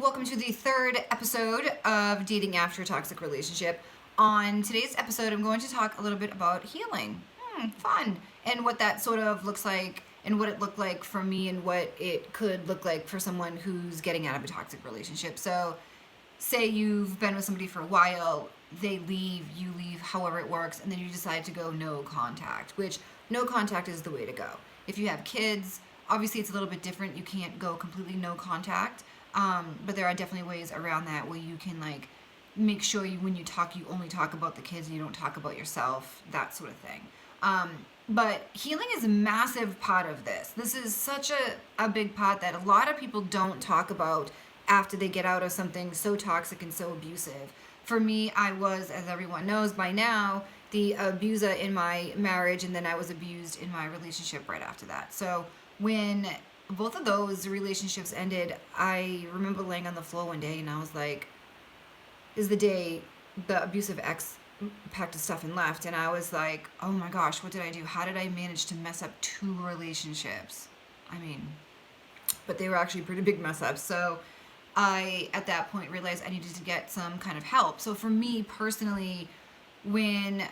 Welcome to the third episode of Dating After a Toxic Relationship. On today's episode, I'm going to talk a little bit about healing. Fun. And what that sort of looks like, and what it looked like for me, and what it could look like for someone who's getting out of a toxic relationship. So, say you've been with somebody for a while, they leave, you leave, however it works, and then you decide to go no contact, which no contact is the way to go. If you have kids, obviously it's a little bit different. You can't go completely no contact, but there are definitely ways around that where you can like make sure when you talk, you only talk about the kids and you don't talk about yourself, that sort of thing. But healing is a massive part of this. This is such a big part that a lot of people don't talk about after they get out of something so toxic and so abusive. For me, I was, as everyone knows by now, the abuser in my marriage, and then I was abused in my relationship right after that. So when both of those relationships ended, I remember laying on the floor one day and I was like, is the day the abusive ex packed his stuff and left, and I was like, oh my gosh, what did I do? How did I manage to mess up two relationships? I mean, but they were actually pretty big mess ups. So I, at that point, realized I needed to get some kind of help. So for me personally, when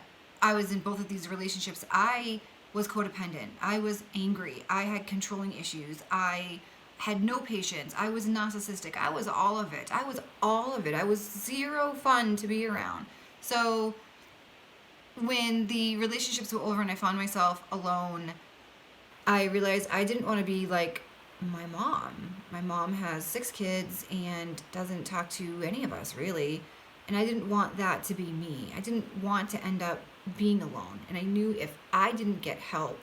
I was in both of these relationships, I was codependent. I was angry. I had controlling issues. I had no patience. I was narcissistic. I was all of it. I was zero fun to be around. So when the relationships were over and I found myself alone, I realized I didn't want to be like my mom. My mom has 6 kids and doesn't talk to any of us really. And I didn't want that to be me. I didn't want to end up being alone. And I knew if I didn't get help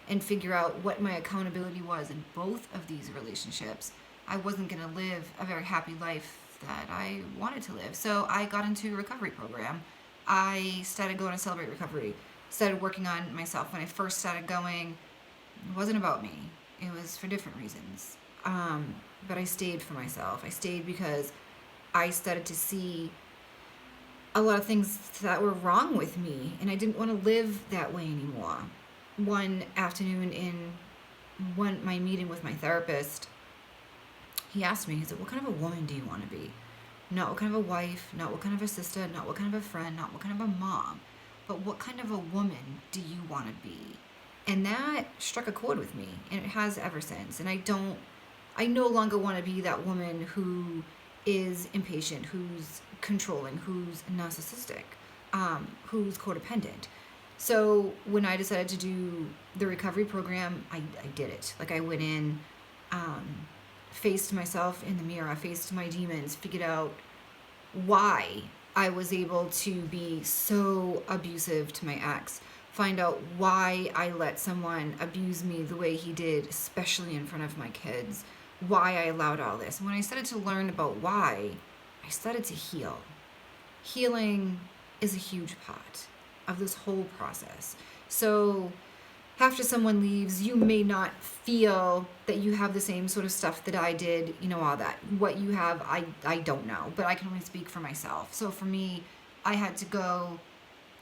and figure out what my accountability was in both of these relationships, I wasn't going to live a very happy life that I wanted to live. So I got into a recovery program. I started going to Celebrate Recovery, started working on myself. When I first started going, it wasn't about me. It was for different reasons. But I stayed for myself. I stayed because I started to see a lot of things that were wrong with me, and I didn't want to live that way anymore. One afternoon in my meeting with my therapist, he asked me, he said, what kind of a woman do you want to be? Not what kind of a wife, not what kind of a sister, not what kind of a friend, not what kind of a mom, but what kind of a woman do you want to be? And that struck a chord with me, and it has ever since. And I no longer want to be that woman who is impatient, who's controlling, who's narcissistic, who's codependent. So when I decided to do the recovery program, I did it. Like I went in, faced myself in the mirror, faced my demons, figured out why I was able to be so abusive to my ex, find out why I let someone abuse me the way he did, especially in front of my kids, why I allowed all this. And when I started to learn about why, I started to heal. Healing is a huge part of this whole process. So after someone leaves, you may not feel that you have the same sort of stuff that I did, all that. What you have, I don't know, but I can only speak for myself. So for me, I had to go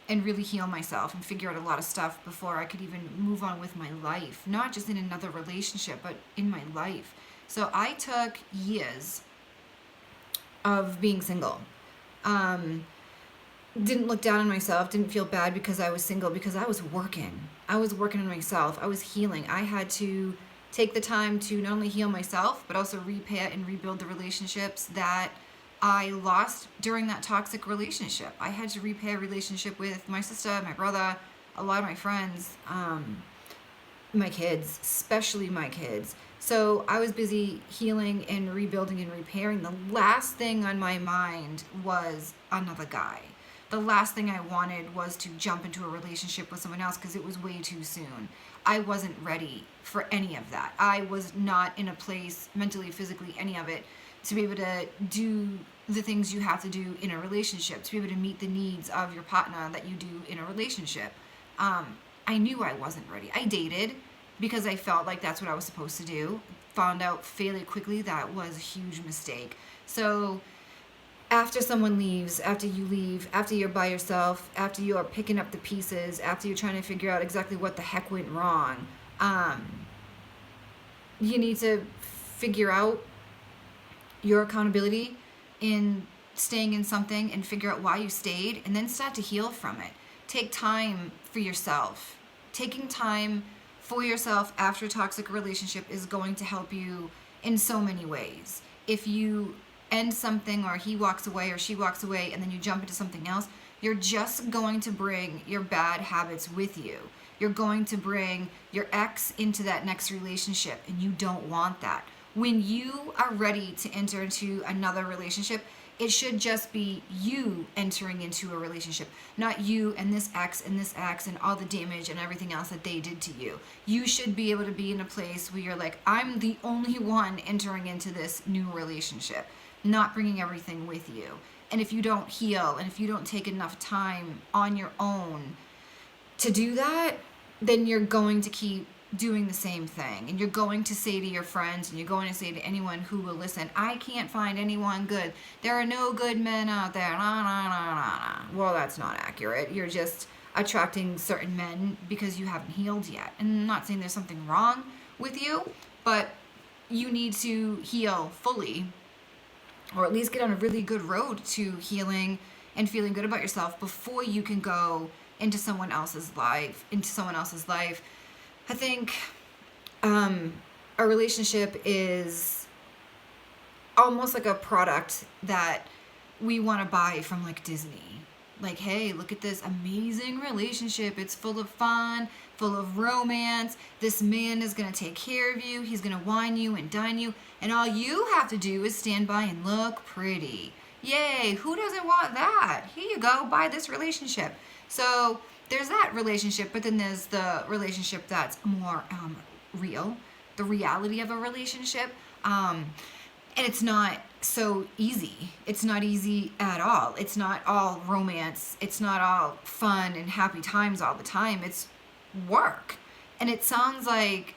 and really heal myself and figure out a lot of stuff before I could even move on with my life, not just in another relationship, but in my life. So I took years of being single. Didn't look down on myself, didn't feel bad because I was single, because I was working. I was working on myself. I was healing. I had to take the time to not only heal myself, but also repair and rebuild the relationships that I lost during that toxic relationship. I had to repair a relationship with my sister, my brother, a lot of my friends, my kids, especially my kids. So I was busy healing and rebuilding and repairing. The last thing on my mind was another guy. The last thing I wanted was to jump into a relationship with someone else because it was way too soon. I wasn't ready for any of that. I was not in a place, mentally, physically, any of it, to be able to do the things you have to do in a relationship, to be able to meet the needs of your partner that you do in a relationship. I knew I wasn't ready. I dated because I felt like that's what I was supposed to do. Found out fairly quickly that was a huge mistake. So after someone leaves, after you leave, after you're by yourself, after you are picking up the pieces, after you're trying to figure out exactly what the heck went wrong, you need to figure out your accountability in staying in something and figure out why you stayed, and then start to heal from it. Take time for yourself. Taking time for yourself after a toxic relationship is going to help you in so many ways. If you end something, or he walks away or she walks away, and then you jump into something else, you're just going to bring your bad habits with you. You're going to bring your ex into that next relationship, and you don't want that. When you are ready to enter into another relationship, it should just be you entering into a relationship, not you and this ex and all the damage and everything else that they did to you. You should be able to be in a place where you're like, I'm the only one entering into this new relationship, not bringing everything with you. And if you don't heal, and if you don't take enough time on your own to do that, then you're going to keep doing the same thing, and you're going to say to your friends, and you're going to say to anyone who will listen, I can't find anyone good, there are no good men out there, nah, nah, nah, nah, nah. Well, that's not accurate. You're just attracting certain men because you haven't healed yet. And I'm not saying there's something wrong with you, but you need to heal fully, or at least get on a really good road to healing and feeling good about yourself before you can go into someone else's life. I think a relationship is almost like a product that we want to buy from like Disney. Like, hey, look at this amazing relationship. It's full of fun, full of romance. This man is going to take care of you. He's going to wine you and dine you. And all you have to do is stand by and look pretty. Yay, who doesn't want that? Here you go, buy this relationship. So there's that relationship, but then there's the relationship that's more real, the reality of a relationship. And it's not so easy. It's not easy at all. It's not all romance. It's not all fun and happy times all the time. It's work. And it sounds like,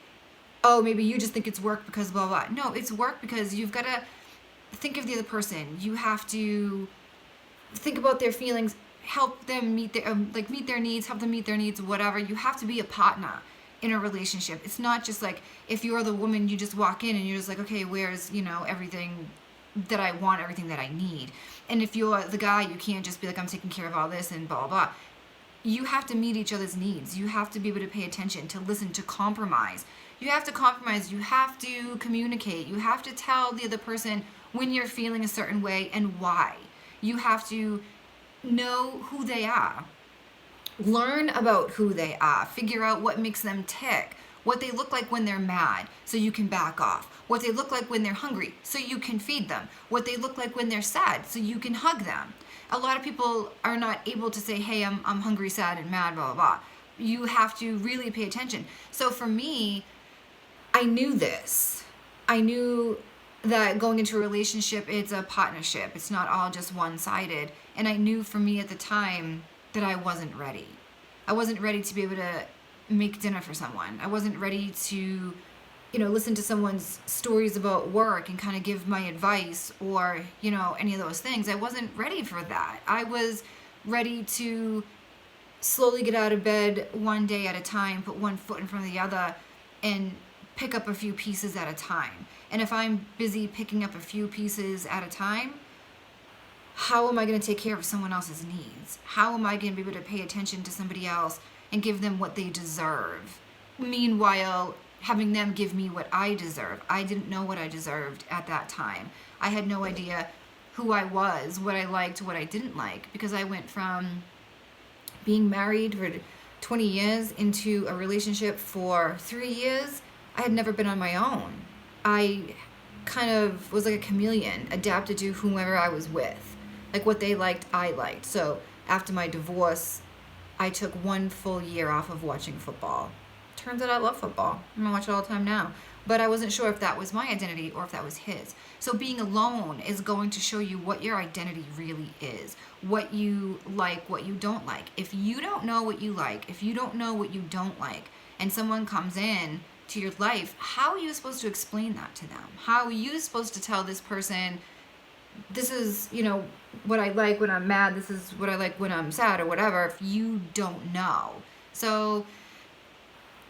oh, maybe you just think it's work because blah, blah. No, it's work because you've got to think of the other person. You have to think about their feelings, help them meet their meet their needs, help them meet their needs, whatever. You have to be a partner in a relationship. It's not just like, if you're the woman, you just walk in and you're just like, okay, where's, everything that I want, everything that I need. And if you're the guy, you can't just be like, I'm taking care of all this and blah, blah, blah. You have to meet each other's needs. You have to be able to pay attention, to listen, to compromise. You have to compromise. You have to communicate. You have to tell the other person when you're feeling a certain way and why. You have to know who they are. Learn about who they are. Figure out what makes them tick. What they look like when they're mad, so you can back off. What they look like when they're hungry, so you can feed them. What they look like when they're sad, so you can hug them. A lot of people are not able to say, hey, I'm hungry, sad, and mad, blah, blah, blah. You have to really pay attention. So for me, I knew this. I knew that going into a relationship, it's a partnership. It's not all just one-sided. And I knew for me at the time that I wasn't ready. I wasn't ready to be able to make dinner for someone. I wasn't ready to, listen to someone's stories about work and kind of give my advice or, any of those things. I wasn't ready for that. I was ready to slowly get out of bed one day at a time, put one foot in front of the other, and pick up a few pieces at a time. And if I'm busy picking up a few pieces at a time, how am I going to take care of someone else's needs? How am I going to be able to pay attention to somebody else and give them what they deserve? Meanwhile, having them give me what I deserve. I didn't know what I deserved at that time. I had no idea who I was, what I liked, what I didn't like, because I went from being married for 20 years into a relationship for 3 years. I had never been on my own. I kind of was like a chameleon, adapted to whomever I was with. Like what they liked, I liked. So after my divorce, I took 1 full year off of watching football. Turns out I love football. I'm gonna watch it all the time now. But I wasn't sure if that was my identity or if that was his. So being alone is going to show you what your identity really is, what you like, what you don't like. If you don't know what you like, if you don't know what you don't like, and someone comes in to your life, how are you supposed to explain that to them? How are you supposed to tell this person, this is, what I like when I'm mad, this is what I like when I'm sad or whatever, if you don't know? So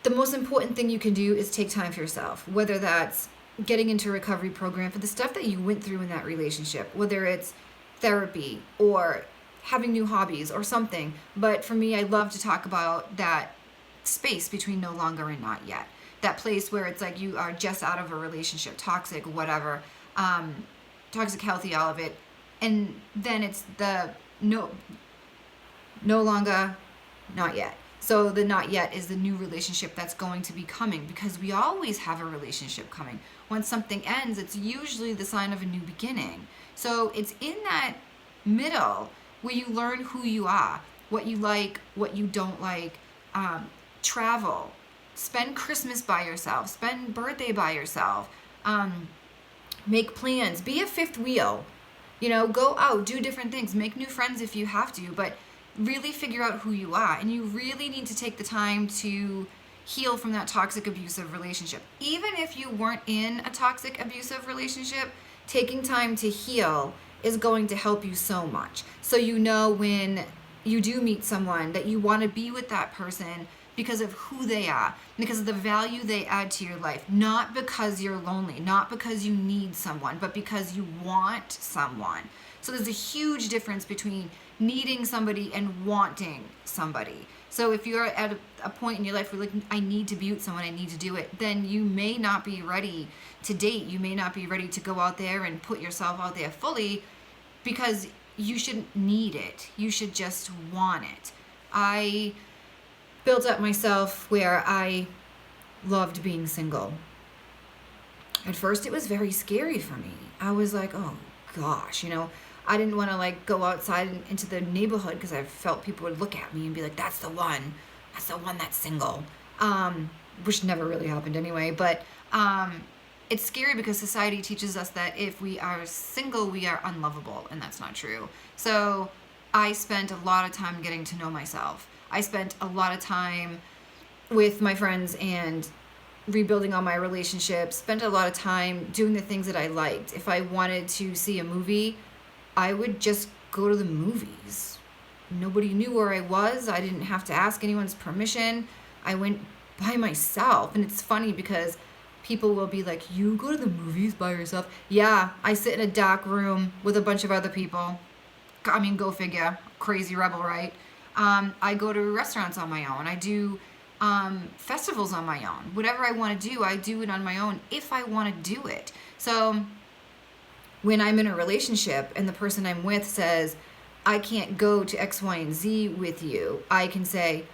the most important thing you can do is take time for yourself, whether that's getting into a recovery program for the stuff that you went through in that relationship, whether it's therapy or having new hobbies or something. But for me, I love to talk about that space between no longer and not yet. That place where it's like you are just out of a relationship, toxic, whatever, toxic, healthy, all of it. And then it's the no longer, not yet. So the not yet is the new relationship that's going to be coming, because we always have a relationship coming. When something ends, it's usually the sign of a new beginning. So it's in that middle where you learn who you are, what you like, what you don't like, travel, spend Christmas by yourself, spend birthday by yourself, make plans, be a fifth wheel, go out, do different things, make new friends if you have to, but really figure out who you are. And you really need to take the time to heal from that toxic abusive relationship. Even if you weren't in a toxic abusive relationship, taking time to heal is going to help you so much. So when you do meet someone that you want to be with that person because of who they are, because of the value they add to your life, not because you're lonely, not because you need someone, but because you want someone. So there's a huge difference between needing somebody and wanting somebody. So if you're at a point in your life where like, I need to be with someone, I need to do it, then you may not be ready to date. You may not be ready to go out there and put yourself out there fully, because you shouldn't need it. You should just want it. I built up myself where I loved being single. At first it was very scary for me. I was like, oh gosh, I didn't want to like go outside into the neighborhood because I felt people would look at me and be like, that's the one that's single, which never really happened anyway. But it's scary because society teaches us that if we are single, we are unlovable, and that's not true. So I spent a lot of time getting to know myself. I spent a lot of time with my friends and rebuilding all my relationships, spent a lot of time doing the things that I liked. If I wanted to see a movie, I would just go to the movies. Nobody knew where I was. I didn't have to ask anyone's permission. I went by myself. And it's funny because people will be like, you go to the movies by yourself? Yeah, I sit in a dark room with a bunch of other people. I mean, go figure. Crazy rebel, right? I go to restaurants on my own. I do festivals on my own. Whatever I want to do, I do it on my own if I want to do it. So when I'm in a relationship and the person I'm with says, I can't go to X, Y, and Z with you, I can say,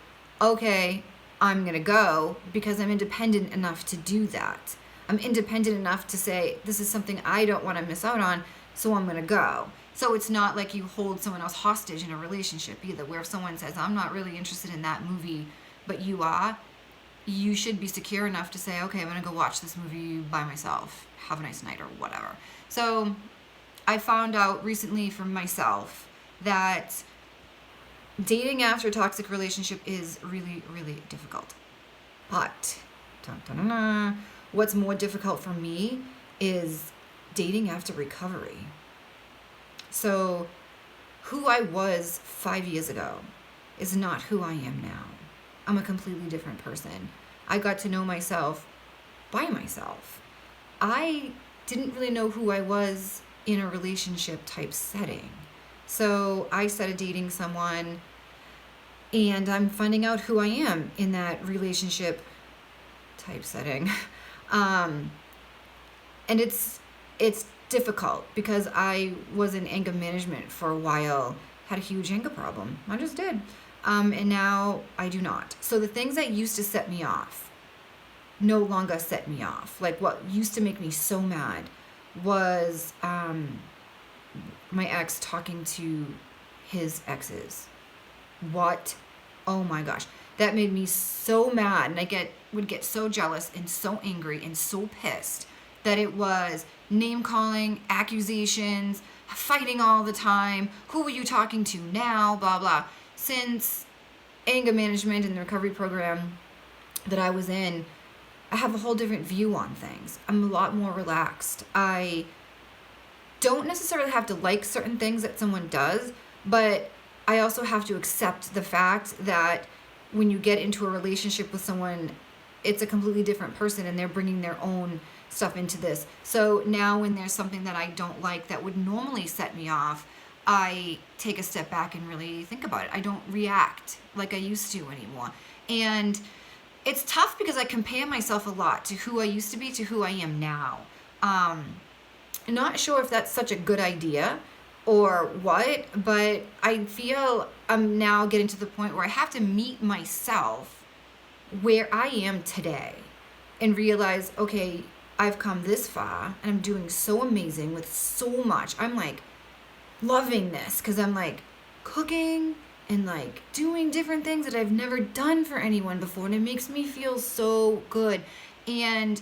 okay, I'm going to go because I'm independent enough to do that. I'm independent enough to say, this is something I don't want to miss out on, so I'm going to go. So it's not like you hold someone else hostage in a relationship either, where if someone says, I'm not really interested in that movie, but you are, you should be secure enough to say, okay, I'm going to go watch this movie by myself. Have a nice night or whatever. So I found out recently for myself that dating after a toxic relationship is really, really difficult. But what's more difficult for me is dating after recovery. So who I was 5 years ago is not who I am now. I'm a completely different person. I got to know myself by myself. I didn't really know who I was in a relationship type setting. So I started dating someone and I'm finding out who I am in that relationship type setting. And it's difficult because I was in anger management for a while, had a huge anger problem. I just did. And now I do not. So the things that used to set me off no longer set me off. Like what used to make me so mad was my ex talking to his exes. What? Oh my gosh. That made me so mad, and I would get so jealous and so angry and so pissed that it was name calling, accusations, fighting all the time. Who are you talking to now? Blah, blah. Since anger management and the recovery program that I was in, I have a whole different view on things. I'm a lot more relaxed. I don't necessarily have to like certain things that someone does, but I also have to accept the fact that when you get into a relationship with someone, it's a completely different person and they're bringing their own stuff into this. So now when there's something that I don't like that would normally set me off, I take a step back and really think about it. I don't react like I used to anymore. And it's tough because I compare myself a lot to who I used to be to who I am now. Not sure if that's such a good idea or what, but I feel I'm now getting to the point where I have to meet myself where I am today and realize, okay, I've come this far and I'm doing so amazing with so much. I'm like loving this because I'm like cooking and like doing different things that I've never done for anyone before, and it makes me feel so good. And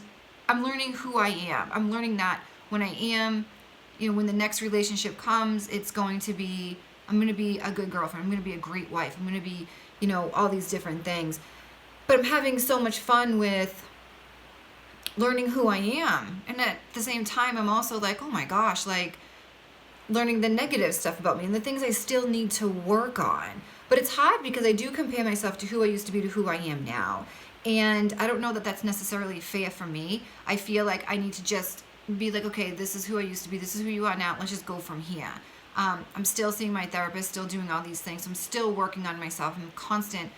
I'm learning who I am. I'm learning that when I am, when the next relationship comes, it's going to be, I'm going to be a good girlfriend. I'm going to be a great wife. I'm going to be, all these different things. But I'm having so much fun with learning who I am. And at the same time, I'm also like, oh my gosh, like learning the negative stuff about me and the things I still need to work on. But it's hard because I do compare myself to who I used to be to who I am now. And I don't know that that's necessarily fair for me. I feel like I need to just be like, okay, this is who I used to be. This is who you are now. Let's just go from here. I'm still seeing my therapist, still doing all these things. I'm still working on myself. I'm constant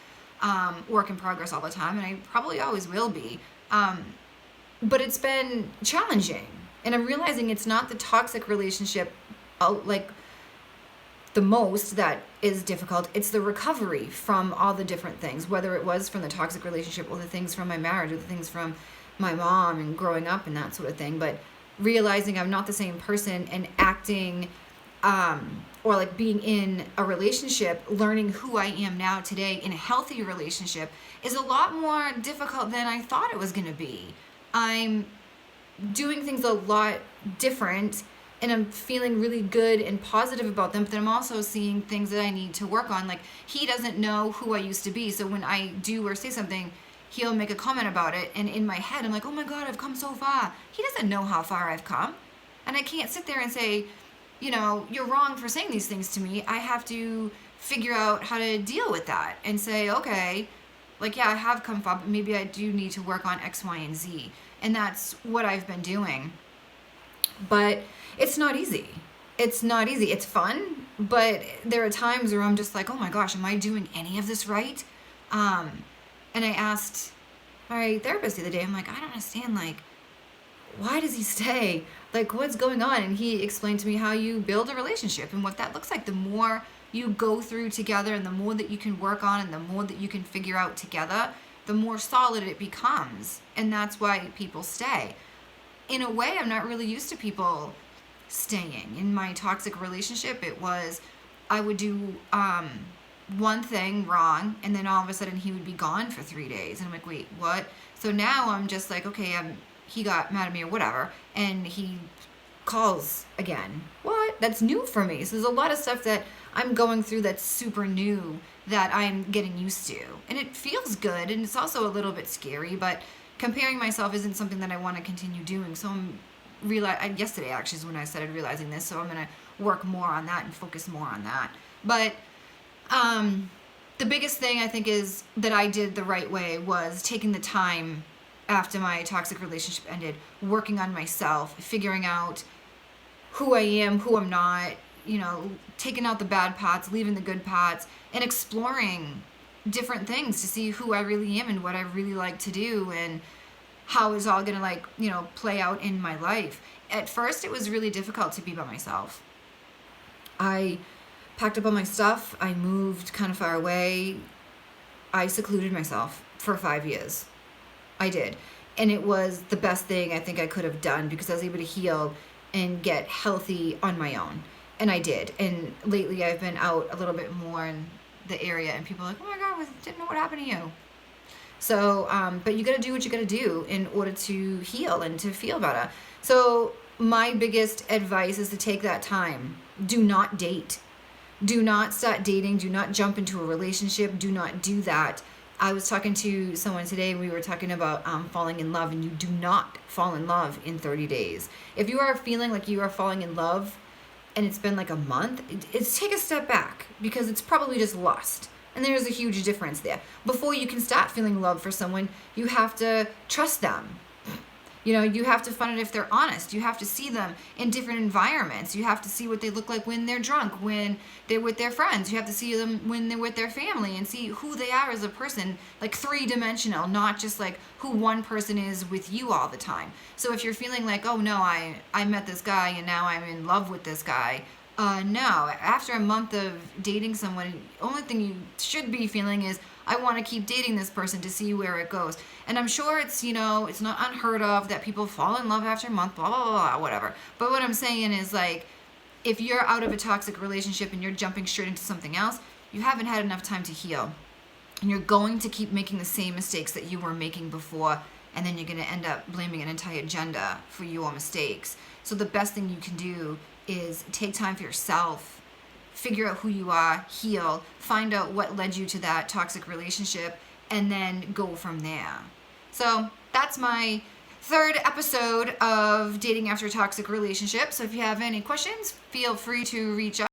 work in progress all the time. And I probably always will be. But it's been challenging. And I'm realizing it's not the toxic relationship like the most that is difficult. It's the recovery from all the different things, whether it was from the toxic relationship or the things from my marriage or the things from my mom and growing up and that sort of thing. But realizing I'm not the same person and acting or like being in a relationship, learning who I am now today in a healthy relationship is a lot more difficult than I thought it was going to be. I'm doing things a lot different and I'm feeling really good and positive about them, but then I'm also seeing things that I need to work on. Like, he doesn't know who I used to be, so when I do or say something, he'll make a comment about it, and in my head, I'm like, oh my God, I've come so far. He doesn't know how far I've come, and I can't sit there and say, you're wrong for saying these things to me. I have to figure out how to deal with that and say, okay, like, yeah, I have come far, but maybe I do need to work on X, Y, and Z, and that's what I've been doing. But it's not easy. It's not easy. It's fun, but there are times where I'm just like, oh my gosh, am I doing any of this right? And I asked my therapist the other day, I'm like, I don't understand, like, why does he stay? Like, what's going on? And he explained to me how you build a relationship and what that looks like. The more you go through together and the more that you can work on and the more that you can figure out together, the more solid it becomes. And that's why people stay. In a way, I'm not really used to people staying. In my toxic relationship, it was I would do one thing wrong and then all of a sudden he would be gone for 3 days. And I'm like, wait, what? So now I'm just like, okay, he got mad at me or whatever, and he calls again. What? That's new for me. So there's a lot of stuff that I'm going through that's super new that I'm getting used to. And it feels good, and it's also a little bit scary, but comparing myself isn't something that I want to continue doing. So yesterday actually is when I started realizing this, so I'm going to work more on that and focus more on that. But the biggest thing I think is that I did the right way was taking the time after my toxic relationship ended, working on myself, figuring out who I am, who I'm not, taking out the bad parts, leaving the good parts, and exploring different things to see who I really am and what I really like to do and how it's all gonna play out in my life. At first, it was really difficult to be by myself. I packed up all my stuff. I moved kind of far away. I secluded myself for 5 years. I did. And it was the best thing I think I could have done because I was able to heal and get healthy on my own. And I did. And lately I've been out a little bit more in the area and people are like, oh my God, didn't know what happened to you. So, but you gotta do what you gotta do in order to heal and to feel better. So my biggest advice is to take that time. Do not date. Do not start dating. Do not jump into a relationship. Do not do that. I was talking to someone today and we were talking about falling in love, and you do not fall in love in 30 days. If you are feeling like you are falling in love and it's been like a month, it's take a step back because it's probably just lust. And there's a huge difference there. Before you can start feeling love for someone, you have to trust them. You have to find out if they're honest. You have to see them in different environments. You have to see what they look like when they're drunk, when they're with their friends. You have to see them when they're with their family and see who they are as a person, like three-dimensional, not just like who one person is with you all the time. So if you're feeling like, oh no, I met this guy and now I'm in love with this guy, no. After a month of dating someone, the only thing you should be feeling is, I want to keep dating this person to see where it goes. And I'm sure it's, it's not unheard of that people fall in love after a month, blah, blah, blah, blah, whatever. But what I'm saying is, like, if you're out of a toxic relationship and you're jumping straight into something else, you haven't had enough time to heal. And you're going to keep making the same mistakes that you were making before, and then you're going to end up blaming an entire agenda for your mistakes. So the best thing you can do is take time for yourself, figure out who you are, heal, find out what led you to that toxic relationship, and then go from there. So that's my third episode of Dating After a Toxic Relationship. So if you have any questions, feel free to reach out.